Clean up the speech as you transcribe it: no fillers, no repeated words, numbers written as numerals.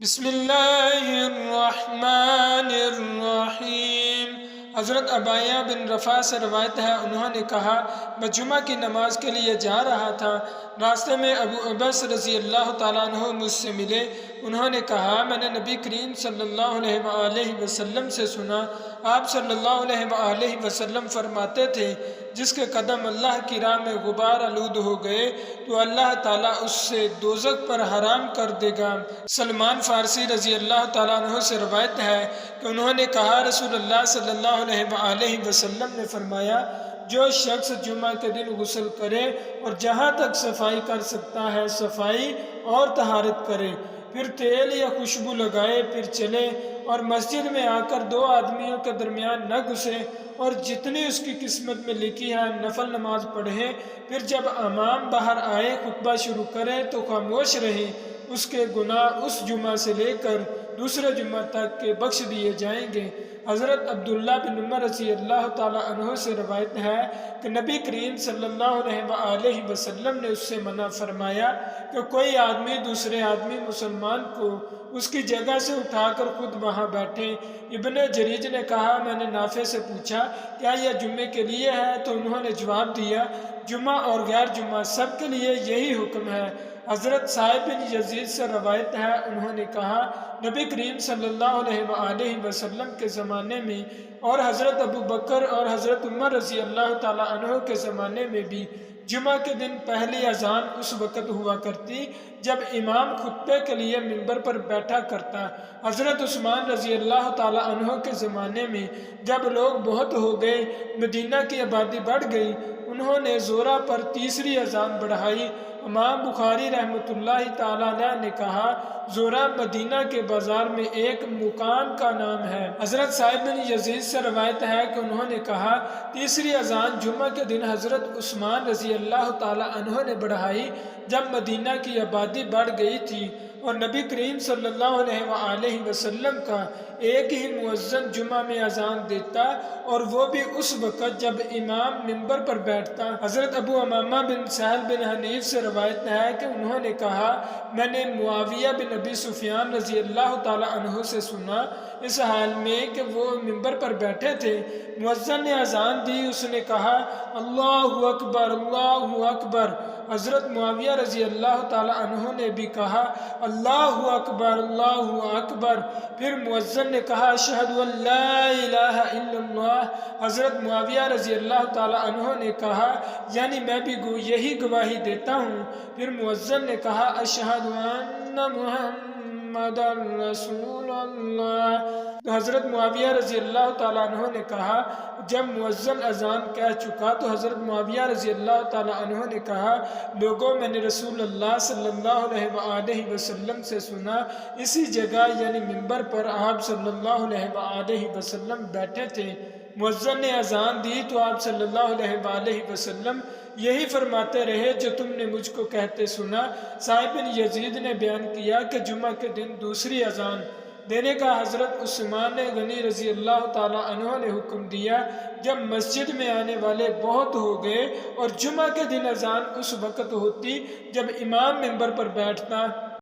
بسم اللہ الرحمن الرحیم۔ حضرت عبیہ بن رفاع سے روایت ہے، انہوں نے کہا میں جمعہ کی نماز کے لیے جا رہا تھا، راستے میں ابو عبس رضی اللہ تعالیٰ عنہ مجھ سے ملے۔ انہوں نے کہا میں نے نبی کریم صلی اللہ علیہ وآلہ وسلم سے سنا، آپ صلی اللہ علیہ وآلہ وسلم فرماتے تھے جس کے قدم اللہ کی راہ میں غبار آلود ہو گئے تو اللہ تعالیٰ اس سے دوزخ پر حرام کر دے گا۔ سلمان فارسی رضی اللہ تعالیٰ عنہ سے روایت ہے کہ انہوں نے کہا رسول اللہ صلی اللہ علیہ وآلہ وسلم نے فرمایا جو شخص جمعہ کے دن غسل کرے اور جہاں تک صفائی کر سکتا ہے صفائی اور طہارت کرے، پھر تیل یا خوشبو لگائے، پھر چلے اور مسجد میں آ کر دو آدمیوں کے درمیان نہ گھسے اور جتنی اس کی قسمت میں لکھی ہے نفل نماز پڑھے، پھر جب امام باہر آئے خطبہ شروع کرے تو خاموش رہے، اس کے گناہ اس جمعہ سے لے کر دوسرے جمعہ تک کے بخش دیے جائیں گے۔ حضرت عبداللہ بن عمر رضی اللہ تعالیٰ عنہ سے روایت ہے کہ نبی کریم صلی اللہ علیہ وآلہ وسلم نے اس سے منع فرمایا کہ کوئی آدمی دوسرے آدمی مسلمان کو اس کی جگہ سے اٹھا کر خود وہاں بیٹھے۔ ابن جریج نے کہا میں نے نافع سے پوچھا کیا یہ جمعے کے لیے ہے؟ تو انہوں نے جواب دیا جمعہ اور غیر جمعہ سب کے لیے یہی حکم ہے۔ حضرت صاحب بن یزید سے روایت ہے، انہوں نے کہا نبی کریم صلی اللہ علیہ وآلہ وسلم کے زمانے میں اور حضرت ابو بکر اور حضرت عمر رضی اللہ تعالیٰ عنہ کے زمانے میں بھی جمعہ کے دن پہلی اذان اس وقت ہوا کرتی جب امام خطبے کے لیے منبر پر بیٹھا کرتا۔ حضرت عثمان رضی اللہ تعالیٰ عنہ کے زمانے میں جب لوگ بہت ہو گئے، مدینہ کی آبادی بڑھ گئی، انہوں نے زورہ پر تیسری اذان بڑھائی۔ امام بخاری رحمۃ اللہ تعالیٰ نے کہا زورہ مدینہ کے بازار میں ایک مکان کا نام ہے۔ حضرت صاحب بن یزید سے روایت ہے کہ انہوں نے کہا تیسری اذان جمعہ کے دن حضرت عثمان رضی اللہ تعالیٰ عنہ نے بڑھائی جب مدینہ کی آبادی بڑھ گئی تھی اور نبی کریم صلی اللہ علیہ وآلہ وسلم کا ایک ہی مؤذن جمعہ میں اذان دیتا اور وہ بھی اس وقت جب امام منبر پر بیٹھتا۔ حضرت ابو امامہ بن سہل بن حنیف سے روایت ہے کہ انہوں نے کہا میں نے معاویہ بن ابی سفیان رضی اللہ تعالیٰ عنہ سے سنا اس حال میں کہ وہ منبر پر بیٹھے تھے، مؤذن نے اذان دی، اس نے کہا اللہ اکبر اللہ اکبر۔ حضرت معاویہ رضی اللہ تعالیٰ عنہ نے بھی کہا اللہ اکبر اللہ اکبر، پھر مؤذن نے کہا اشہد ان لا الہ الا اللہ۔ حضرت معاویہ رضی اللہ تعالیٰ عنہ نے کہا یعنی میں بھی یہی گواہی دیتا ہوں۔ پھر مؤذن نے کہا اشہد ان محمد رسول اللہ۔ تو حضرت معاویہ رضی اللہ تعالیٰ عنہ نے کہا جب مؤذن اذان کہہ چکا تو حضرت معاویہ رضی اللہ تعالیٰ عنہ نے کہا لوگوں میں نے رسول اللہ صلی اللہ علیہ وآلہ وسلم سے سنا اسی جگہ یعنی منبر پر آپ صلی اللہ علیہ وآلہ وسلم بیٹھے تھے، مؤذن نے اذان دی تو آپ صلی اللہ علیہ وآلہ وسلم یہی فرماتے رہے جو تم نے مجھ کو کہتے سنا۔ صاحب بن یزید نے بیان کیا کہ جمعہ کے دن دوسری اذان دینے کا حضرت عثمان غنی رضی اللہ تعالیٰ عنہ نے حکم دیا جب مسجد میں آنے والے بہت ہو گئے اور جمعہ کے دن اذان اس وقت ہوتی جب امام منبر پر بیٹھتا۔